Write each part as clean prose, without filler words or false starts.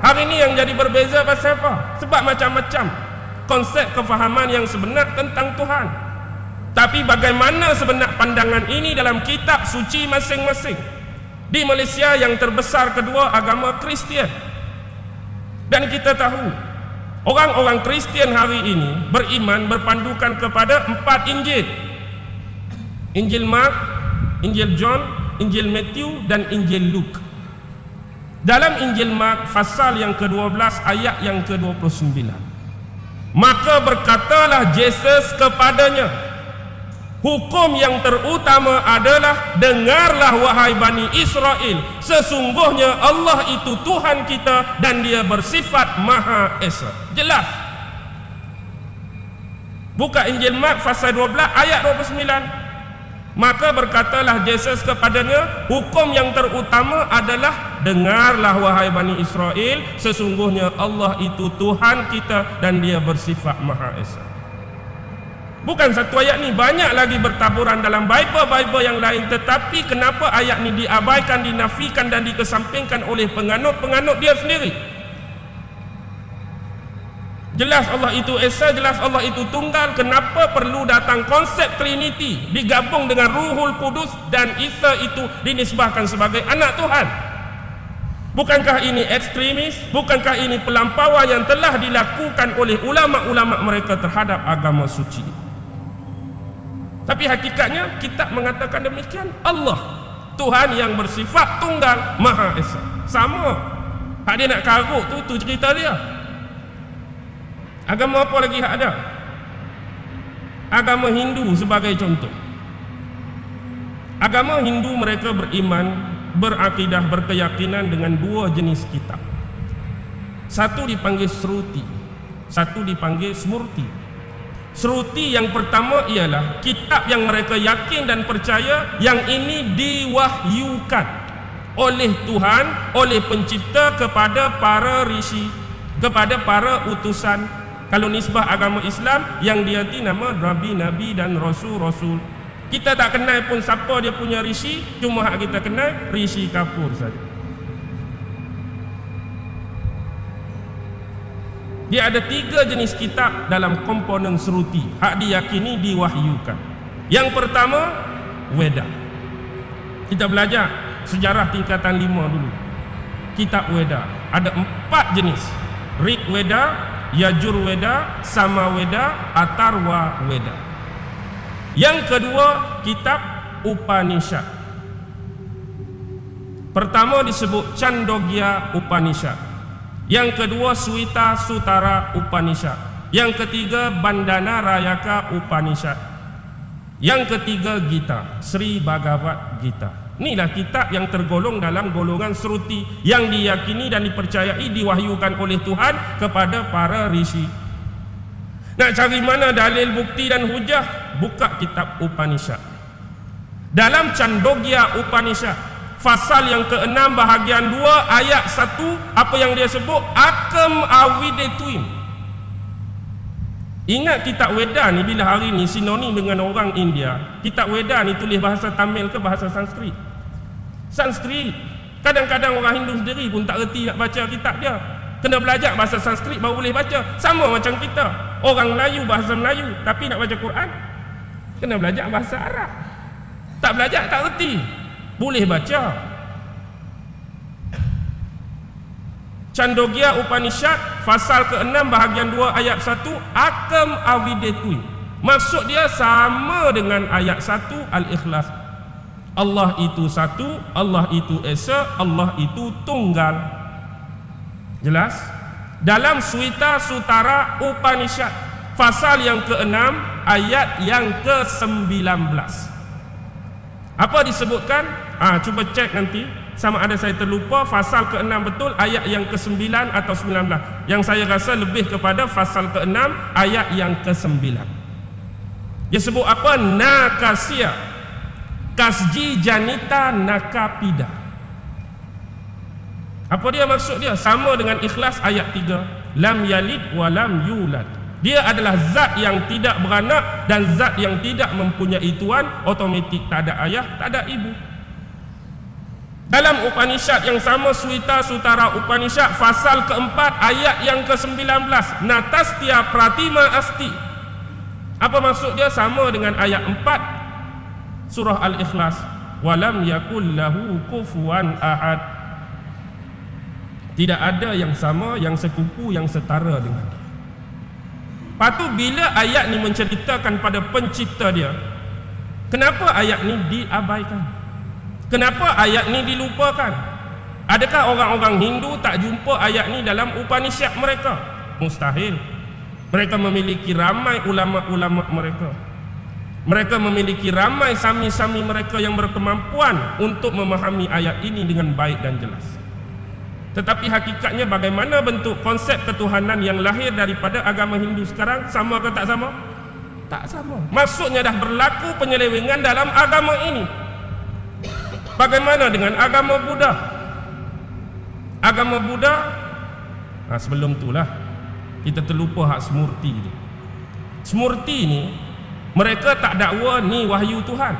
Hari ini yang jadi berbeza pasal apa? Sebab macam-macam konsep kefahaman yang sebenar tentang Tuhan. Tapi bagaimana sebenar pandangan ini dalam kitab suci masing-masing? Di Malaysia yang terbesar kedua agama Kristian. Dan kita tahu orang-orang Kristian hari ini beriman berpandukan kepada 4 Injil. Injil Mark, Injil John, Injil Matthew dan Injil Luke. Dalam Injil Mark pasal yang ke-12 ayat yang ke-29, maka berkatalah Yesus kepadanya, hukum yang terutama adalah, dengarlah wahai Bani Israel, sesungguhnya Allah itu Tuhan kita dan dia bersifat Maha Esa. Jelas. Buka Injil Mark pasal 12 ayat 29. Maka berkatalah Yesus kepadanya, hukum yang terutama adalah, dengarlah wahai Bani Israel, sesungguhnya Allah itu Tuhan kita dan dia bersifat Maha Esa. Bukan satu ayat ni, banyak lagi bertaburan dalam Bible yang lain. Tetapi kenapa ayat ni diabaikan, dinafikan dan dikesampingkan oleh penganut-penganut dia sendiri? Jelas Allah itu Esa, jelas Allah itu tunggal. Kenapa perlu datang konsep Trinity digabung dengan Ruhul Kudus dan Isa itu dinisbahkan sebagai anak Tuhan? Bukankah ini ekstremis? Bukankah ini pelampauan yang telah dilakukan oleh ulama-ulama mereka terhadap agama suci? Tapi hakikatnya kitab mengatakan demikian. Allah Tuhan yang bersifat tunggal Maha Esa. Sama. Hak dia nak karut tu cerita dia. Agama apa lagi hak ada? Agama Hindu sebagai contoh. Agama Hindu mereka beriman, berakidah, berkeyakinan dengan 2 jenis kitab. Satu dipanggil Sruti, satu dipanggil Smurti. Sruti yang pertama ialah kitab yang mereka yakin dan percaya yang ini diwahyukan oleh Tuhan, oleh pencipta kepada para rishi, kepada para utusan. Kalau nisbah agama Islam yang diarti nama Nabi-Nabi dan Rasul-Rasul. Kita tak kenal pun siapa dia punya rishi, cuma hak kita kenal Rishi Kapoor saja. Dia ada 3 jenis kitab dalam komponen Sruti, hak diyakini diwahyukan. Yang pertama, Weda. Kita belajar sejarah tingkatan 5 dulu. Kitab Weda ada 4 jenis: Rig Weda, Yajur Weda, Sama Weda, Atharva Weda. Yang kedua, kitab Upanishad. Pertama disebut Chandogya Upanishad. Yang kedua Suita Sutara Upanishad. Yang ketiga Bandana Rayaka Upanishad. Yang ketiga Gita, Sri Bhagavad Gita. Inilah kitab yang tergolong dalam golongan Sruti yang diyakini dan dipercayai diwahyukan oleh Tuhan kepada para rishi. Nak cari mana dalil, bukti dan hujah? Buka kitab Upanishad. Dalam Chandogya Upanishad pasal yang ke-6 bahagian 2 ayat 1, apa yang dia sebut? Akam avidetuim. Ingat kitab Weda ni bila hari ni sinonim dengan orang India. Kitab Weda ni tulis bahasa Tamil ke bahasa Sanskrit? Sanskrit. Kadang-kadang orang Hindu sendiri pun tak reti nak baca kitab dia. Kena belajar bahasa Sanskrit baru boleh baca. Sama macam kita, orang Melayu bahasa Melayu, tapi nak baca Quran kena belajar bahasa Arab. Tak belajar tak reti, boleh baca. Chandogya Upanishad pasal ke-6 bahagian 2 ayat 1, Akam avidetui. Maksud dia sama dengan ayat 1 Al-Ikhlas. Allah itu satu, Allah itu Esa, Allah itu tunggal. Jelas? Dalam Suita Sutara Upanishad pasal yang ke-6 ayat yang ke-19, apa disebutkan? Cuba cek nanti sama ada saya terlupa pasal ke-6 betul ayat yang ke-9 atau 19. Yang saya rasa lebih kepada pasal ke-6 ayat yang ke-9. Dia sebut apa? Nakasya Kasji Janita Nakapida. Apa dia maksud dia? Sama dengan Ikhlas ayat 3, Lam yalid wa lam yulad. Dia adalah zat yang tidak beranak dan zat yang tidak mempunyai tuan, otomatik tak ada ayah, tak ada ibu. Dalam Upanishad yang sama, Suita Sutara Upanishad, fasal keempat, ayat yang ke-19, Natastya Pratima Asti. Apa maksud dia? Sama dengan ayat 4 surah Al-Ikhlas, walam yakul lahu kufuwan ahad. Tidak ada yang sama, yang sekupu, yang setara dengan dia. Lepas tu bila ayat ni menceritakan pada pencipta dia, kenapa ayat ni diabaikan? Kenapa ayat ni dilupakan? Adakah orang-orang Hindu tak jumpa ayat ni dalam Upanishad mereka? Mustahil. Mereka memiliki ramai ulama-ulama mereka. Mereka memiliki ramai sami-sami mereka yang berkemampuan untuk memahami ayat ini dengan baik dan jelas. Tetapi hakikatnya bagaimana bentuk konsep ketuhanan yang lahir daripada agama Hindu sekarang? Sama ke tak sama? Tak sama. Maksudnya dah berlaku penyelewengan dalam agama ini. Bagaimana dengan agama Buddha? Agama Buddha, sebelum itulah kita terlupa hak Smurti ni. Smurti ni mereka tak dakwa ni wahyu Tuhan.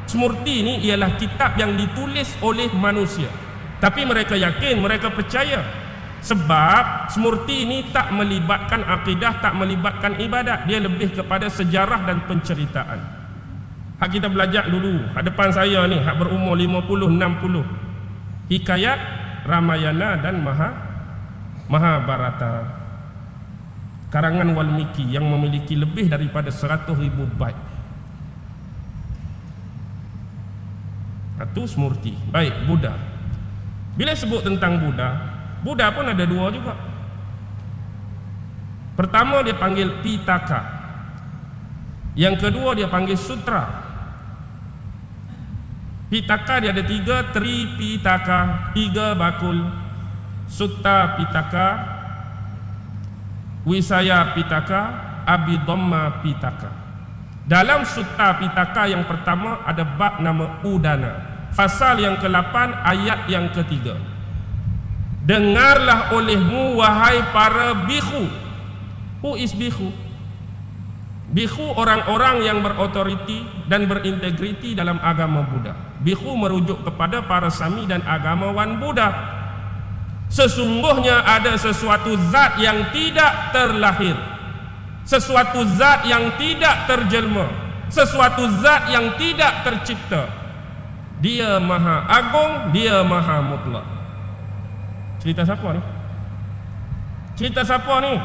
Smurti ni ialah kitab yang ditulis oleh manusia. Tapi mereka yakin, mereka percaya. Sebab Smurti ni tak melibatkan akidah, tak melibatkan ibadat. Dia lebih kepada sejarah dan penceritaan. Hak kita belajar dulu, hak depan saya ni, hak berumur 50-60, Hikayat, Ramayana dan Mahabharata, karangan Walmiki yang memiliki lebih daripada 100,000 bait. Itu Smurti. Baik, Buddha. Bila sebut tentang Buddha, Buddha pun ada dua juga. Pertama dia panggil Pitaka, yang kedua dia panggil Sutra. Pitaka dia ada 3, Tripitaka, 3 bakul, Sutta Pitaka, Wisaya Pitaka, Abhidhamma Pitaka. Dalam Sutta Pitaka yang pertama ada bab nama Udana, fasal yang ke-8, ayat yang ke-3. Dengarlah olehmu wahai para bikhu. Who is bikhu? Bikhu orang-orang yang berotoriti dan berintegriti dalam agama Buddha. Bikhu merujuk kepada para sami dan agamawan Buddha. Sesungguhnya ada sesuatu zat yang tidak terlahir, sesuatu zat yang tidak terjelma, sesuatu zat yang tidak tercipta. Dia maha agung, dia maha mutlak. Cerita siapa ni? Cerita siapa ni?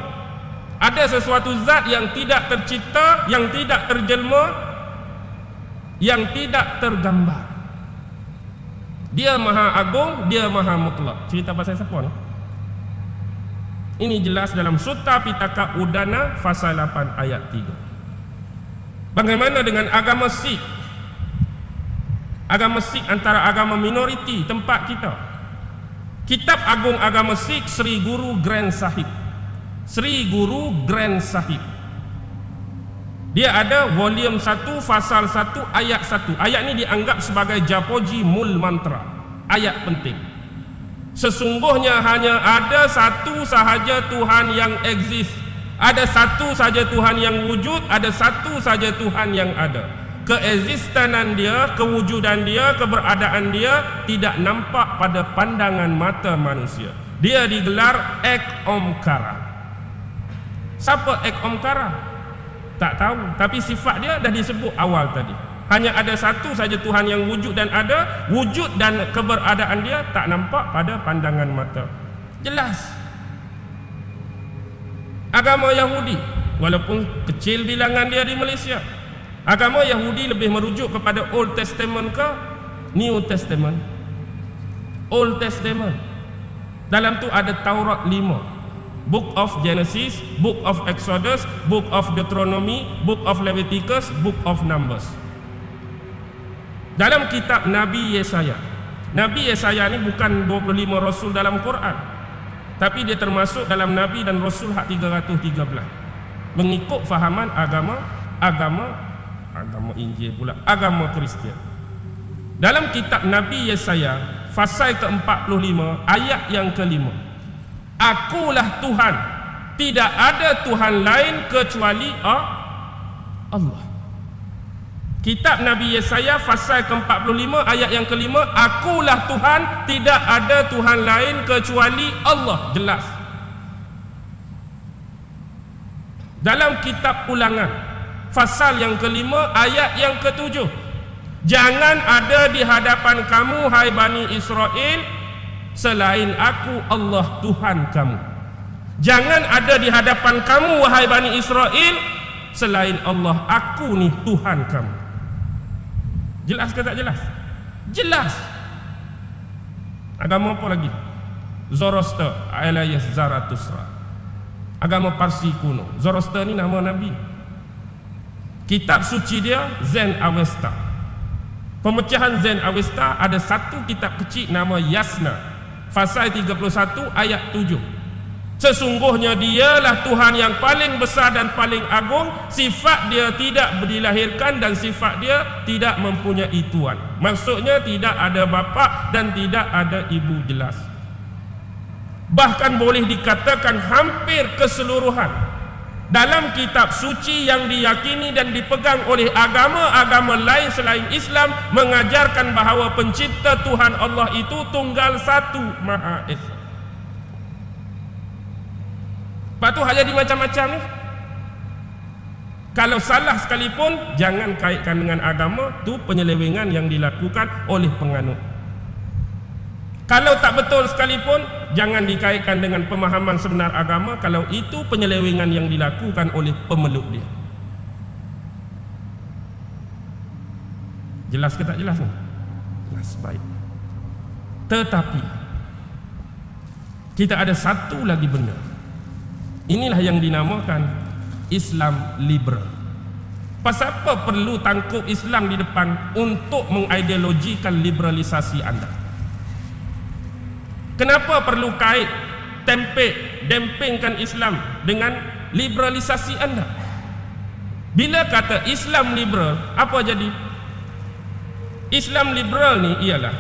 Ada sesuatu zat yang tidak tercipta, yang tidak terjelma, yang tidak tergambar. Dia maha agung, dia maha mutlak. Cerita pasal siapa ni? Ini jelas dalam Sutta Pitaka Udana fasal 8 ayat 3. Bagaimana dengan agama Sikh? Agama Sikh antara agama minoriti tempat kita. Kitab agung agama Sikh Sri Guru Granth Sahib. Sri Guru Granth Sahib. Dia ada volume 1 fasal 1 ayat 1. Ayat ini dianggap sebagai Japoji Mul Mantra, ayat penting. Sesungguhnya hanya ada satu sahaja Tuhan yang eksis. Ada satu saja Tuhan yang wujud, ada satu saja Tuhan yang ada. Keeksistenan dia, kewujudan dia, keberadaan dia tidak nampak pada pandangan mata manusia. Dia digelar Ek Omkara. Siapa Ek Omkara? Tak tahu, tapi sifat dia dah disebut awal tadi. Hanya ada satu saja Tuhan yang wujud dan ada. Wujud dan keberadaan dia tak nampak pada pandangan mata. Jelas. Agama Yahudi, walaupun kecil bilangan dia di Malaysia, agama Yahudi lebih merujuk kepada Old Testament ke New Testament? Old Testament. Dalam tu ada Taurat 5, Book of Genesis, Book of Exodus, Book of Deuteronomy, Book of Leviticus, Book of Numbers. Dalam kitab Nabi Yesaya, Nabi Yesaya ni bukan 25 Rasul dalam Quran, tapi dia termasuk dalam Nabi dan Rasul hak 313, mengikut fahaman agama Injil pula, agama Kristian. Dalam kitab Nabi Yesaya fasal ke-45 ayat yang ke-5, Akulah Tuhan, tidak ada Tuhan lain kecuali Allah. Kitab Nabi Yesaya pasal ke-45 ayat yang kelima, akulah Tuhan, tidak ada Tuhan lain kecuali Allah. Jelas. Dalam kitab Ulangan pasal yang kelima ayat yang ketujuh, jangan ada di hadapan kamu hai Bani Israel selain aku Allah Tuhan kamu. Jangan ada di hadapan kamu wahai Bani Israel selain Allah, aku ni Tuhan kamu. Jelas ke tak jelas? Jelas. Agama apa lagi? Zoroaster alias Zarathustra, agama Parsi kuno. Zoroaster ni nama Nabi. Kitab suci dia Zen Avesta. Pemecahan Zen Avesta ada satu kitab kecil nama Yasna, pasal 31 ayat 7. Sesungguhnya dialah Tuhan yang paling besar dan paling agung, sifat dia tidak dilahirkan dan sifat dia tidak mempunyai tuan. Maksudnya tidak ada bapa dan tidak ada ibu, jelas. Bahkan boleh dikatakan hampir keseluruhan dalam kitab suci yang diyakini dan dipegang oleh agama-agama lain selain Islam mengajarkan bahawa pencipta Tuhan Allah itu tunggal satu, Maha Esa. Lepas tu hal jadi macam-macam ni. Kalau salah sekalipun, jangan kaitkan dengan agama. Tu penyelewengan yang dilakukan oleh penganut. Kalau tak betul sekalipun, jangan dikaitkan dengan pemahaman sebenar agama. Kalau itu penyelewengan yang dilakukan oleh pemeluk dia. Jelas ke tak jelas ni? Jelas, baik. Tetapi kita ada satu lagi benda. Inilah yang dinamakan Islam liberal. Pasal apa perlu tangkup Islam di depan untuk mengideologikan liberalisasi anda? Kenapa perlu kait dempingkan Islam dengan liberalisasi anda? Bila kata Islam liberal, apa jadi? Islam liberal ni ialah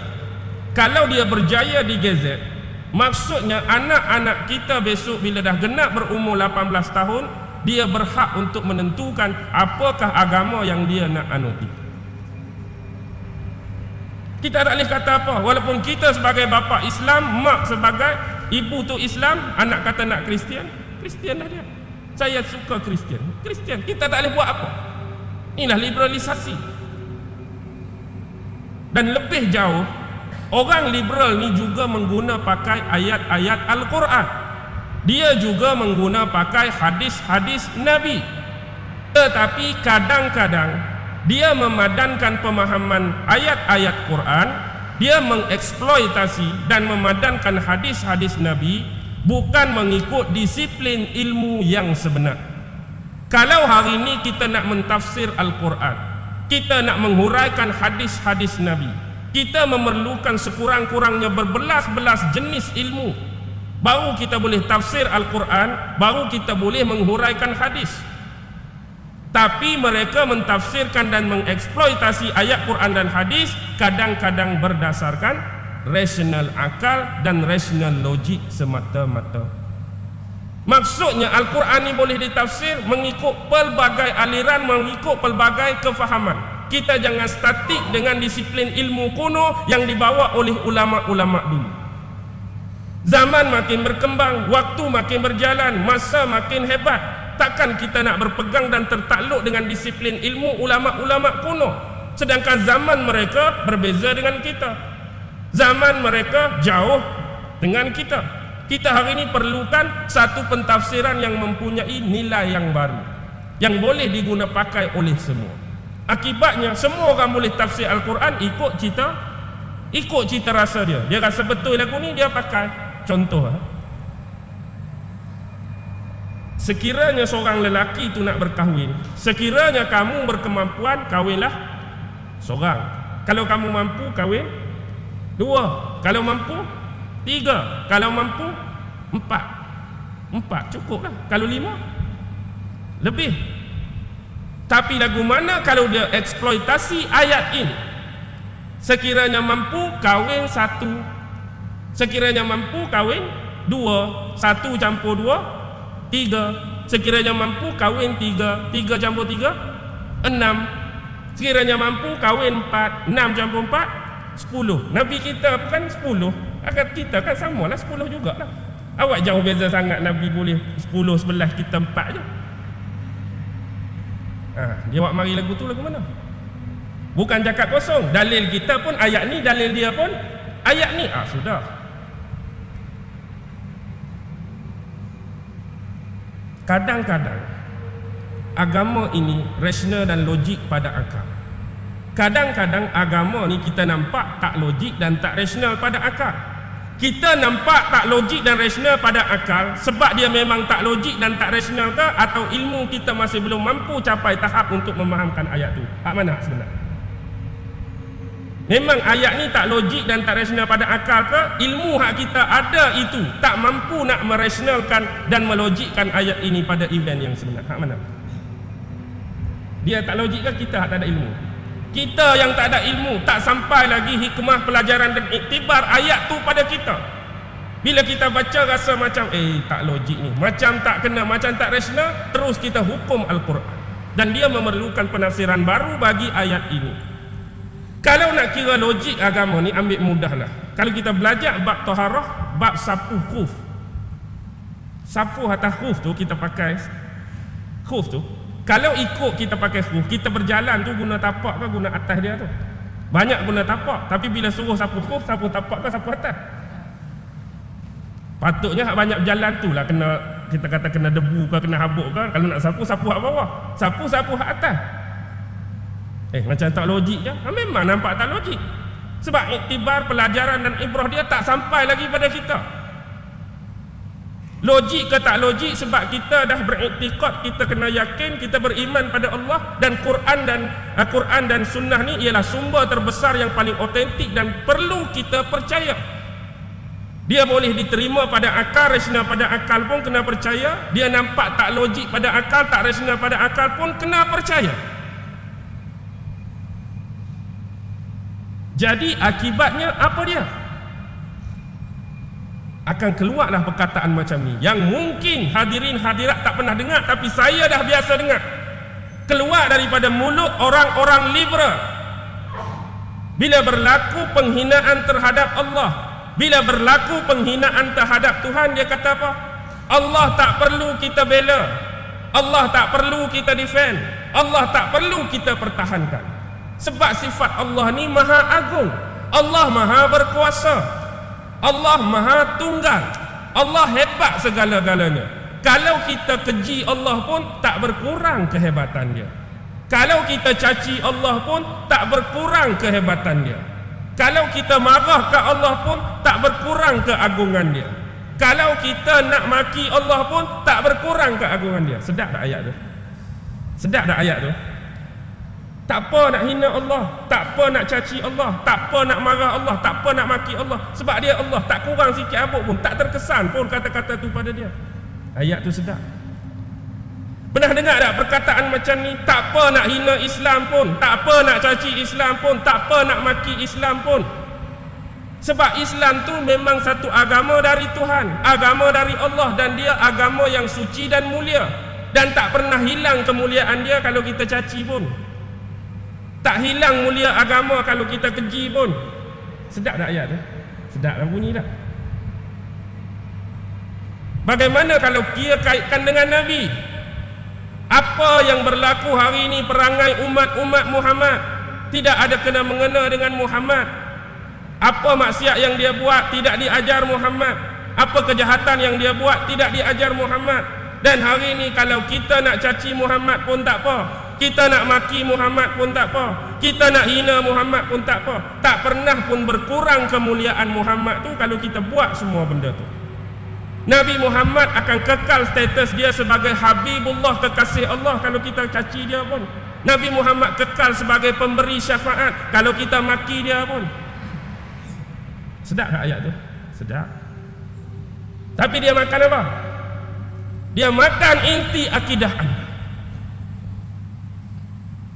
kalau dia berjaya di gazet, maksudnya anak-anak kita besok bila dah genap berumur 18 tahun, dia berhak untuk menentukan apakah agama yang dia nak anuti. Kita tak boleh kata apa, walaupun kita sebagai bapa Islam, mak sebagai ibu tu Islam, anak kata nak Kristian, Kristian dah dia. Saya suka Kristian, Kristian. Kita tak boleh buat apa. Inilah liberalisasi. Dan lebih jauh, orang liberal ni juga mengguna pakai ayat-ayat Al-Quran. Dia juga mengguna pakai hadis-hadis Nabi. Tetapi kadang-kadang dia memadankan pemahaman ayat-ayat Quran, dia mengeksploitasi dan memadankan hadis-hadis Nabi bukan mengikut disiplin ilmu yang sebenar. Kalau hari ini kita nak mentafsir Al-Quran, kita nak menghuraikan hadis-hadis Nabi, kita memerlukan sekurang-kurangnya berbelas-belas jenis ilmu. Baru kita boleh tafsir Al-Quran, baru kita boleh menghuraikan hadis. Tapi mereka mentafsirkan dan mengeksploitasi ayat Quran dan hadis kadang-kadang berdasarkan rasional akal dan rasional logik semata-mata. Maksudnya Al-Quran ni boleh ditafsir mengikut pelbagai aliran, mengikut pelbagai kefahaman. Kita jangan statik dengan disiplin ilmu kuno yang dibawa oleh ulama-ulama dulu. Zaman makin berkembang, waktu makin berjalan, masa makin hebat. Takkan kita nak berpegang dan tertakluk dengan disiplin ilmu ulama-ulama kuno, sedangkan zaman mereka berbeza dengan kita. Zaman mereka jauh dengan kita. Kita hari ini perlukan satu pentafsiran yang mempunyai nilai yang baru, yang boleh diguna pakai oleh semua. Akibatnya semua orang boleh tafsir Al-Quran ikut cita rasa dia. Dia rasa betul lagu ni, dia pakai. Contoh, sekiranya seorang lelaki itu nak berkahwin, sekiranya kamu berkemampuan, kahwinlah seorang. Kalau kamu mampu, kahwin dua. Kalau mampu, tiga. Kalau mampu, empat cukuplah. Kalau lima, lebih. Tapi lagu mana kalau dia eksploitasi ayat ini? Sekiranya mampu, kahwin satu. Sekiranya mampu, kahwin dua. Satu campur dua, tiga. Sekiranya mampu, kahwin tiga. Tiga campur tiga, enam. Sekiranya mampu kahwin 4, 6 campur 4, 10. Nabi kita kan 10, akan kita kan samalah 10 jugalah. Awak jauh beza sangat, Nabi boleh 10, 11, kita 4 je. Dia awak mari lagu tu lagu mana? Bukan cakap kosong. Dalil kita pun ayat ni, dalil dia pun ayat ni. Sudah. Kadang-kadang agama ini rasional dan logik pada akal. Kadang-kadang agama ni kita nampak tak logik dan tak rasional pada akal. Kita nampak tak logik dan rasional pada akal sebab dia memang tak logik dan tak rasional ke, atau ilmu kita masih belum mampu capai tahap untuk memahamkan ayat tu? Hak mana sebenarnya? Memang ayat ni tak logik dan tak rasional pada akal ke? Ilmu hak kita ada itu tak mampu nak merasionalkan dan melogikkan ayat ini pada event yang sebenar. Hak mana? Dia tak logik ke kita hak tak ada ilmu? Kita yang tak ada ilmu, tak sampai lagi hikmah pelajaran dan iktibar ayat tu pada kita. Bila kita baca rasa macam tak logik ni, macam tak kena, macam tak rasional, terus kita hukum Al-Quran. Dan dia memerlukan penafsiran baru bagi ayat ini. Kalau nak kira logik agama ni, ambil mudahlah. Kalau kita belajar bab taharah, bab sapu khuf. Sapu atau khuf tu kita pakai khuf tu. Kalau ikut kita pakai khuf, kita berjalan tu guna tapak ke guna atas dia tu? Banyak guna tapak, tapi bila suruh sapu khuf, sapu tapak ke sapu atas? Patutnya hak banyak berjalan tu lah kena, kita kata kena debu ke kena habuk ke. Kalau nak sapu, sapu hak bawah, sapu hak atas. Macam tak logik je. Memang nampak tak logik. Sebab iktibar, pelajaran dan ibrah dia tak sampai lagi pada kita. Logik ke tak logik, sebab kita dah beriktikad, kita kena yakin, kita beriman pada Allah, dan Quran dan sunnah ni ialah sumber terbesar yang paling otentik dan perlu kita percaya. Dia boleh diterima pada akal, rasional pada akal pun kena percaya. Dia nampak tak logik pada akal, tak rasional pada akal pun kena percaya. Jadi akibatnya apa dia? Akan keluarlah perkataan macam ni yang mungkin hadirin hadirat tak pernah dengar, tapi saya dah biasa dengar. Keluar daripada mulut orang-orang liberal. Bila berlaku penghinaan terhadap Allah, bila berlaku penghinaan terhadap Tuhan, dia kata apa? Allah tak perlu kita bela, Allah tak perlu kita defend, Allah tak perlu kita pertahankan. Sebab sifat Allah ni maha agung, Allah maha berkuasa, Allah maha tunggal, Allah hebat segala-galanya. Kalau kita keji Allah pun tak berkurang kehebatan dia. Kalau kita caci Allah pun tak berkurang kehebatan dia. Kalau kita marah ke Allah pun tak berkurang keagungan dia. Kalau kita nak maki Allah pun tak berkurang keagungan dia. Sedap tak ayat tu? Sedap tak ayat tu? Tak apa nak hina Allah, tak apa nak caci Allah, tak apa nak marah Allah, tak apa nak maki Allah. Sebab dia Allah, tak kurang sikit habuk pun, tak terkesan pun kata-kata tu pada dia. Ayat tu sedap. Pernah dengar tak perkataan macam ni? Tak apa nak hina Islam pun, tak apa nak caci Islam pun, tak apa nak maki Islam pun. Sebab Islam tu memang satu agama dari Tuhan, agama dari Allah, dan dia agama yang suci dan mulia. Dan tak pernah hilang kemuliaan dia kalau kita caci pun. Tak hilang mulia agama kalau kita keji pun. Sedap tak ayat tu? Sedap lah bunyi tak? Bagaimana kalau dia kaitkan dengan Nabi? Apa yang berlaku hari ini perangai umat-umat Muhammad tidak ada kena mengena dengan Muhammad. Apa maksiat yang dia buat tidak diajar Muhammad. Apa kejahatan yang dia buat tidak diajar Muhammad. Dan hari ini kalau kita nak caci Muhammad pun tak apa, kita nak maki Muhammad pun tak apa, kita nak hina Muhammad pun tak apa. Tak pernah pun berkurang kemuliaan Muhammad tu kalau kita buat semua benda tu. Nabi Muhammad akan kekal status dia sebagai Habibullah, kekasih Allah, kalau kita caci dia pun. Nabi Muhammad kekal sebagai pemberi syafaat kalau kita maki dia pun. Sedap tak ayat tu? Sedap. Tapi dia makan apa? Dia makan inti akidah anda.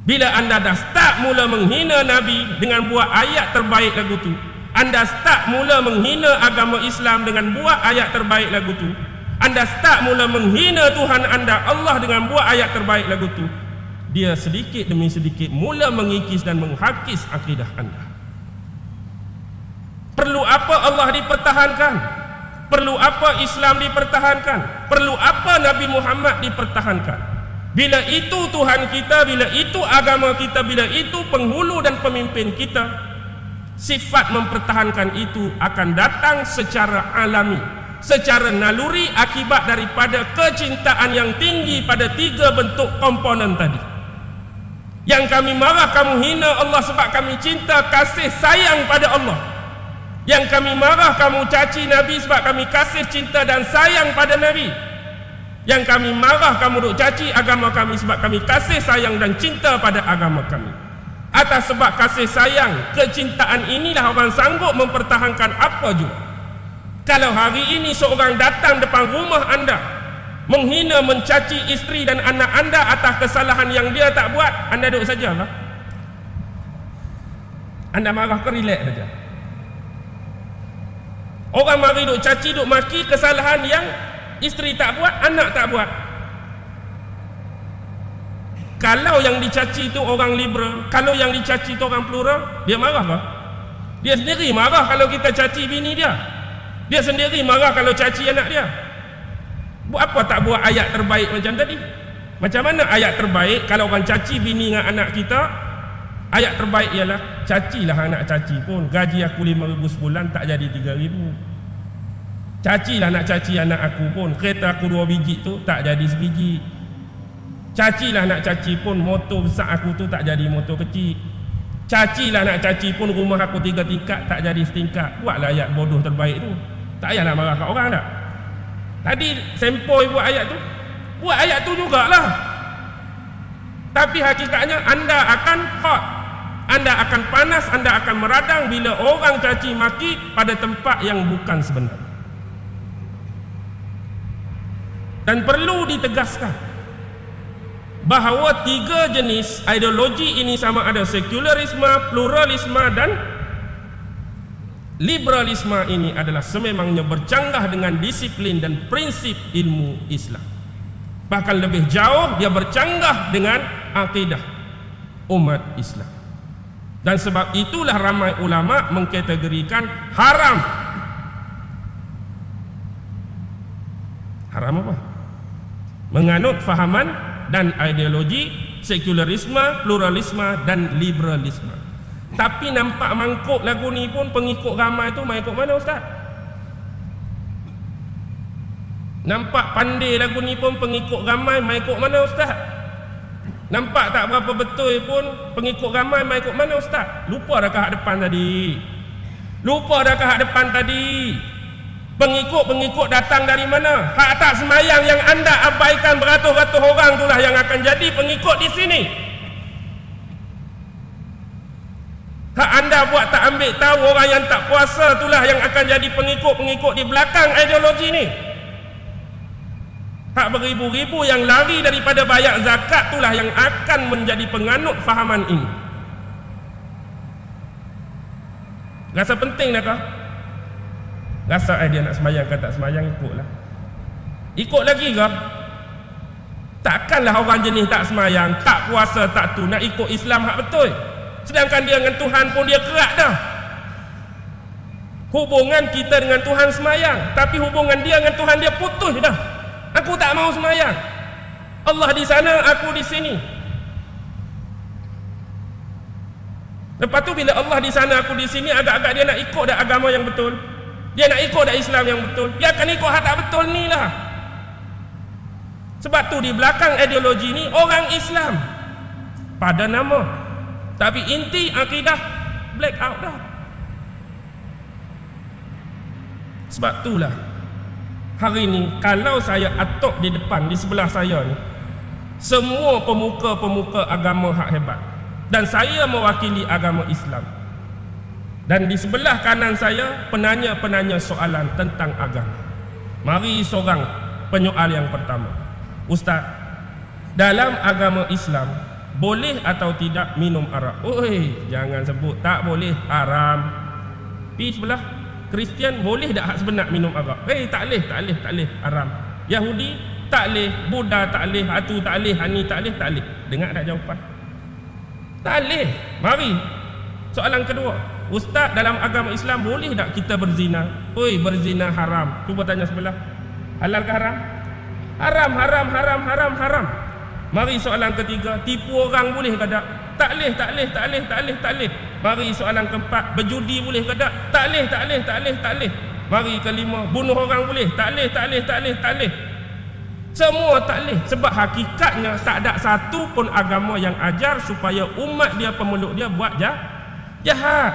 Bila anda dah start mula menghina Nabi dengan buat ayat terbaik lagu tu, anda start mula menghina agama Islam dengan buat ayat terbaik lagu tu, anda start mula menghina Tuhan anda Allah dengan buat ayat terbaik lagu tu, dia sedikit demi sedikit mula mengikis dan menghakis akidah anda. Perlu apa Allah dipertahankan? Perlu apa Islam dipertahankan? Perlu apa Nabi Muhammad dipertahankan? Bila itu Tuhan kita, bila itu agama kita, bila itu penghulu dan pemimpin kita, sifat mempertahankan itu akan datang secara alami, secara naluri akibat daripada kecintaan yang tinggi pada 3 bentuk komponen tadi. Yang kami marah, kamu hina Allah sebab kami cinta kasih sayang pada Allah. Yang kami marah, kamu caci Nabi sebab kami kasih cinta dan sayang pada Nabi. Yang kami marah, kamu duk caci agama kami sebab kami kasih sayang dan cinta pada agama kami. Atas sebab kasih sayang, kecintaan inilah orang sanggup mempertahankan apa juga. Kalau hari ini seorang datang depan rumah anda, menghina, mencaci isteri dan anak anda atas kesalahan yang dia tak buat, anda duduk saja lah. Anda marah ke relax saja? Orang mari duk caci, duk maki kesalahan yang isteri tak buat, anak tak buat. Kalau yang dicaci itu orang liberal, kalau yang dicaci itu orang plural, dia marah ke? Dia sendiri marah kalau kita caci bini dia. Dia sendiri marah kalau caci anak dia. Buat apa tak buat ayat terbaik macam tadi? Macam mana ayat terbaik kalau orang caci bini dengan anak kita? Ayat terbaik ialah, cacilah anak caci pun, gaji aku 5,000 sebulan tak jadi 3,000. Cacilah nak caci anak aku pun, kereta aku 2 biji tu tak jadi sebiji. Cacilah nak caci pun, motor besar aku tu tak jadi motor kecil. Cacilah nak caci pun, rumah aku 3 tingkat tak jadi setingkat. Buatlah ayat bodoh terbaik tu. Tak payahlah marah kat orang tak? Tadi sempoi buat ayat tu, buat ayat tu jugalah. Tapi hakikatnya anda akan hot, anda akan panas, anda akan meradang bila orang caci maki pada tempat yang bukan sebenar. Dan perlu ditegaskan bahawa 3 jenis ideologi ini sama ada sekularisme, pluralisme dan liberalisme ini adalah sememangnya bercanggah dengan disiplin dan prinsip ilmu Islam. Bahkan lebih jauh dia bercanggah dengan akidah umat Islam. Dan sebab itulah ramai ulama mengkategorikan haram. Haram apa? Menganut fahaman dan ideologi sekularisme, pluralisme dan liberalisme. Tapi nampak mangkuk lagu ni pun pengikut ramai tu mai ikut mana ustaz? Nampak pandai lagu ni pun pengikut ramai mai ikut mana ustaz? Nampak tak berapa betul pun pengikut ramai mai ikut mana ustaz? Lupa dah hak depan tadi. Lupa dah hak depan tadi. Pengikut-pengikut datang dari mana? Hak tak semayang yang anda abaikan beratus-ratus orang itulah yang akan jadi pengikut di sini. Hak anda buat tak ambil tahu orang yang tak puasa itulah yang akan jadi pengikut-pengikut di belakang ideologi ni. Hak beribu-ribu yang lari daripada bayar zakat itulah yang akan menjadi penganut fahaman ini. Rasa penting dah kah? Rasa dia nak semayang ke tak semayang, ikutlah. Ikut lagi ke? Takkanlah orang jenis tak semayang, tak puasa, tak tu nak ikut Islam hak betul. Sedangkan dia dengan Tuhan pun dia kerak dah. Hubungan kita dengan Tuhan semayang, tapi hubungan dia dengan Tuhan dia putus dah. Aku tak mau semayang. Allah di sana, aku di sini. Lepas tu bila Allah di sana, aku di sini, agak-agak dia nak ikut dah agama yang betul. Dia nak ikut dah Islam yang betul. Dia akan ikut hak tak betul ni lah. Sebab tu di belakang ideologi ni orang Islam pada nama, tapi inti akidah black out dah. Sebab itulah hari ni kalau saya atok di depan, di sebelah saya ni semua pemuka-pemuka agama hak hebat, dan saya mewakili agama Islam, dan di sebelah kanan saya penanya-penanya soalan tentang agama. Mari seorang penyoal yang pertama. Ustaz, dalam agama Islam boleh atau tidak minum arak? Oi, jangan sebut tak boleh, haram. Pi sebelah Kristian boleh tak hak sebenar minum arak? Tak boleh, haram. Yahudi Tak leh, Buddha tak leh, Hatu tak leh, Hani tak leh, tak leh. Dengar tak jawapan? Tak leh. Mari. Soalan kedua, Ustaz, dalam agama Islam boleh tak kita berzina? Oi, berzina haram. Cuba tanya sebelah. Halal ke haram? Haram, haram, haram, haram, haram. Mari soalan ketiga, tipu orang boleh ke tak? Tak leh, tak leh, tak leh, tak leh, tak leh. Mari soalan keempat, berjudi boleh ke tak? Tak leh, tak leh, tak leh, tak leh. Mari kelima, bunuh orang boleh? Tak leh, tak leh, tak leh, tak leh. Semua tak leh. Sebab hakikatnya tak ada satu pun agama yang ajar supaya umat dia, pemeluk dia buat jahat.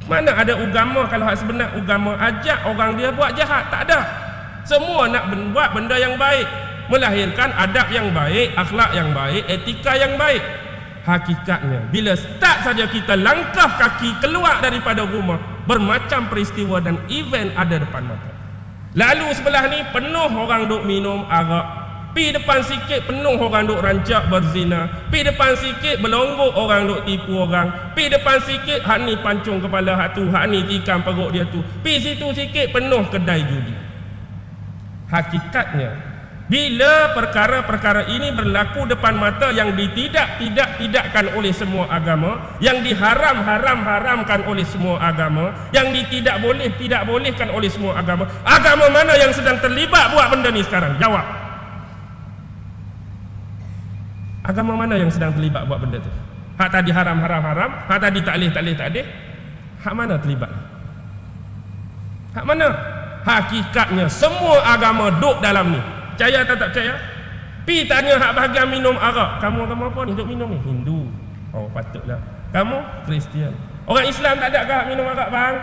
Mana ada agama kalau hak sebenar agama ajak orang dia buat jahat? Tak ada. Semua nak buat benda yang baik, melahirkan adab yang baik, akhlak yang baik, etika yang baik. Hakikatnya bila start saja kita langkah kaki keluar daripada rumah, bermacam peristiwa dan event ada depan mata. Lalu sebelah ni penuh orang duk minum arak, pi depan sikit penuh orang duk rancak berzina, pi depan sikit belonggok orang duk tipu orang, pi depan sikit hak ni pancung kepala hak tu, hak ni tikam perut dia tu, pi situ sikit penuh kedai judi. Hakikatnya bila perkara-perkara ini berlaku depan mata yang ditidakkan oleh semua agama, yang diharamkan oleh semua agama, yang tidak bolehkan oleh semua agama, agama mana yang sedang terlibat buat benda ni sekarang? Jawab. Agama mana yang sedang terlibat buat benda tu? Hak tadi haram, hak tadi tak leh. Hak mana terlibat? Hak mana? Hakikatnya semua agama duduk dalam ni. Percaya atau tak percaya? Pi tanya hak bahagian minum arak. Kamu agama apa ni duk minum ni? Hindu. Oh patutlah. Kamu Kristian. Orang Islam tak ada ke hak minum arak bang?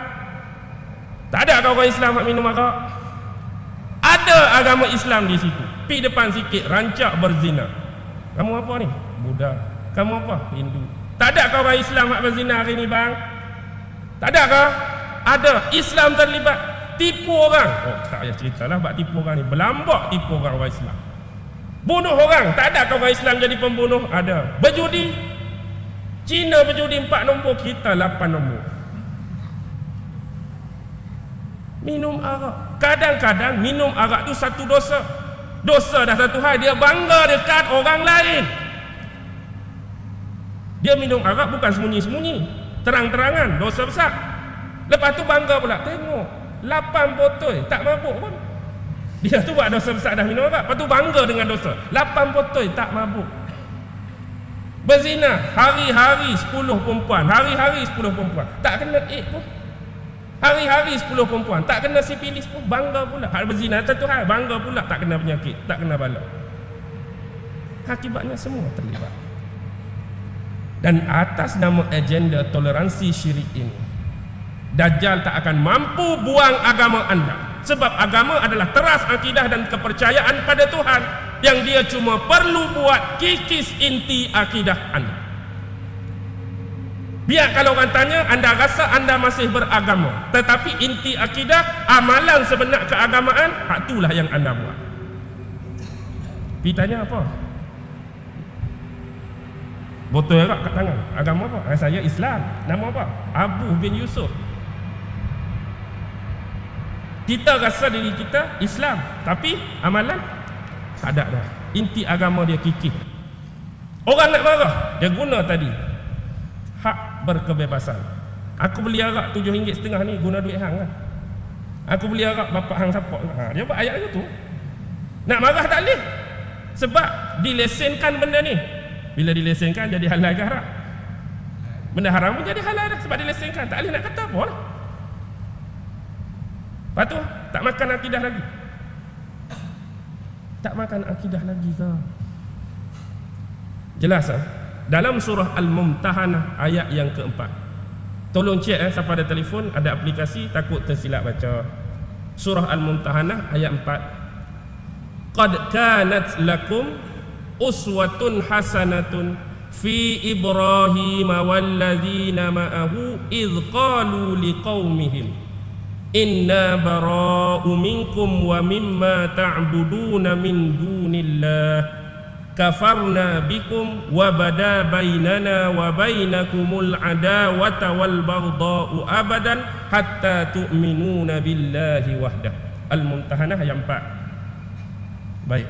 Tak ada ke orang Islam hak minum arak? Ada agama Islam di situ. Pi depan sikit rancak berzina. Kamu apa ni? Buddha. Kamu apa? Hindu. Tak ada ke orang Islam hak berzina hari ni bang? Tak ada ke? Ada. Islam terlibat. Tipu orang. Oh tak payah ceritalah bab tipu orang ni. Berlambak tipu orang Islam. Bunuh orang. Tak ada ke orang Islam jadi pembunuh? Ada. Berjudi. Cina berjudi 4 nombor, kita 8 nombor. Minum arak. Kadang-kadang minum arak tu satu dosa. Dosa dah satu hal, dia bangga dekat orang lain. Dia minum arak bukan sembunyi-sembunyi, terang-terangan, dosa besar. Lepas tu bangga pula, tengok 8 botol tak mabuk pun. Dia tu buat dosa besar dah minum arak, lepas tu bangga dengan dosa. 8 botol tak mabuk. Berzina hari-hari 10 perempuan, hari-hari 10 perempuan, tak kena pun. Hari-hari 10 perempuan, tak kena sipilis pun, bangga pula. Hal berzina satu hal, bangga pula tak kena penyakit, tak kena bala. Akibatnya semua terlibat. Dan atas nama agenda toleransi syirik ini, Dajjal tak akan mampu buang agama anda. Sebab agama adalah teras akidah dan kepercayaan pada Tuhan, yang dia cuma perlu buat kikis inti akidah anda. Biar kalau orang tanya, anda rasa anda masih beragama, tetapi inti akidah, amalan sebenar keagamaan, itulah yang anda buat. Pergi tanya apa? Botol arak kat tangan, agama apa? Saya Islam. Nama apa? Abu bin Yusuf. Kita rasa diri kita Islam, tapi amalan tak ada dah. Inti agama dia kikih. Orang nak marah, dia guna tadi hak berkebebasan. Aku beli arak RM7.5 ni guna duit hang lah. Aku beli arak bapak hang support. Dia buat ayat tu. Nak marah tak boleh. Sebab dilesenkan benda ni. Bila dilesenkan jadi halal ke haram? Benda haram pun jadi halal dah sebab dilesenkan. Tak boleh nak kata apa lah. Lepas tu tak makan akidah lagi. Tak makan akidah lagi ke? Jelas tak? Dalam surah Al-Mumtahanah ayat yang keempat. Tolong cek siapa ada telefon, ada aplikasi, takut tersilap baca. Surah Al-Mumtahanah ayat 4. Qad kanat lakum uswatun hasanatun fi Ibrahim walladzina ma'ahu idh qalu liqaumihim inna bara'u minkum wa mimma ta'buduna min dunillah kafarna bikum wa bada bainana wa bainakumul adawata wal baghdha'u abadan hatta tu'minuna billahi wahdah. Al-Mumtahanah ayat 4. Baik.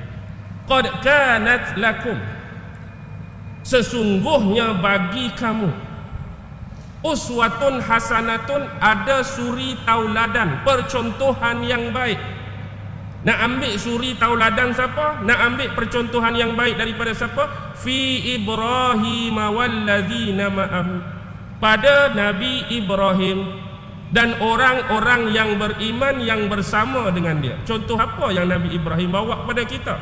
Qad kanat lakum, sesungguhnya bagi kamu, uswatun hasanatun, ada suri tauladan, percontohan yang baik. Nak ambil suri tauladan siapa? Nak ambil percontohan yang baik daripada siapa? Fi Ibrahim walladzina ma'ahu, pada Nabi Ibrahim dan orang-orang yang beriman yang bersama dengan dia. Contoh apa yang Nabi Ibrahim bawa kepada kita?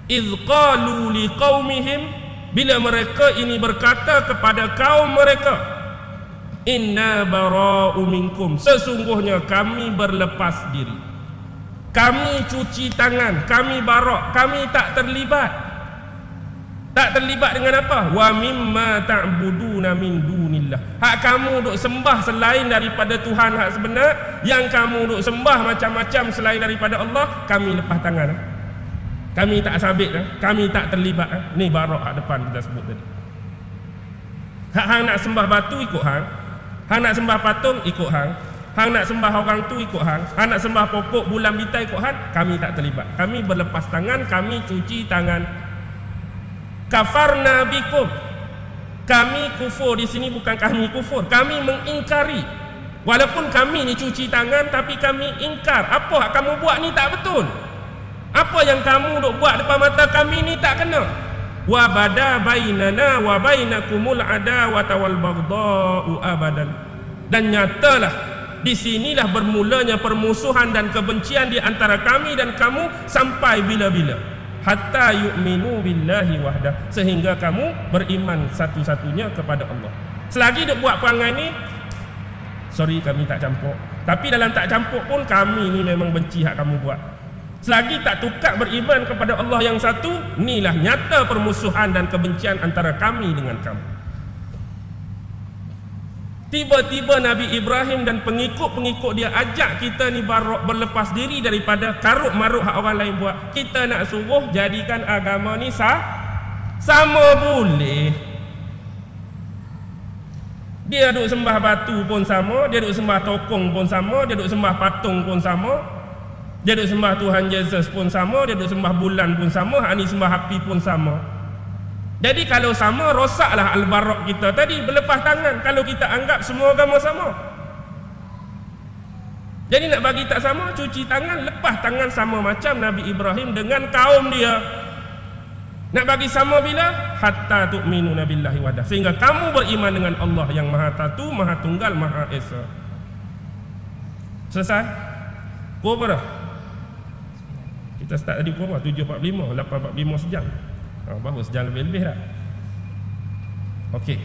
Idz qalu liqaumihim, bila mereka ini berkata kepada kaum mereka, inna bara'u minkum, sesungguhnya kami berlepas diri, kami cuci tangan, kami barak, kami tak terlibat. Tak terlibat dengan apa? Wa mimma ta'buduna min dunillah, hak kamu duk sembah selain daripada Tuhan hak sebenar, yang kamu duk sembah macam-macam selain daripada Allah, kami lepas tangan. Kami tak sabit, kami tak terlibat. Ni barak hak depan kita sebut tadi. Hang nak sembah batu ikut hang, hang nak sembah patung ikut hang, hang nak sembah orang tu ikut hang, hang nak sembah pokok bulan bintang ikut hang, kami tak terlibat. Kami berlepas tangan, kami cuci tangan. Kafarna bikum, kami kufur. Di sini bukan kami kufur, kami mengingkari. Walaupun kami ni cuci tangan, tapi kami ingkar. Apa yang kamu buat ni tak betul. Apa yang kamu duk buat depan mata kami ni tak kena. Wa bada bainana wa bainakumul adawata wal baghdha'u abadan, dan nyatalah di sinilah bermulanya permusuhan dan kebencian di antara kami dan kamu sampai bila-bila. Hatta yu'minu billahi wahdah, sehingga kamu beriman satu-satunya kepada Allah. Selagi dia buat perangai ni, sorry kami tak campur. Tapi dalam tak campur pun kami ni memang benci hak kamu buat. Selagi tak tukar beriman kepada Allah yang satu, inilah nyata permusuhan dan kebencian antara kami dengan kamu. Tiba-tiba Nabi Ibrahim dan pengikut-pengikut dia ajak kita ni berlepas diri daripada karut marut hak orang lain buat. Kita nak suruh jadikan agama ni sama boleh. Dia duk sembah batu pun sama, dia duk sembah tokong pun sama, dia duk sembah patung pun sama, dia duk sembah Tuhan Yesus pun sama, dia duk sembah bulan pun sama, hak ni sembah api pun sama. Jadi kalau sama, rosaklah al-barak kita tadi, berlepas tangan. Kalau kita anggap semua agama sama. Jadi nak bagi tak sama, cuci tangan, lepas tangan sama macam Nabi Ibrahim dengan kaum dia. Nak bagi sama bila? Hatta tu'minu billahi wahdah, sehingga kamu beriman dengan Allah yang Maha Satu, Maha Tunggal, Maha Esa. Selesai? Pukul berapa? Kita start tadi pukul berapa? 7.45, 8.45 sejam. Bagus, sejam lebih-lebih dah. Okey.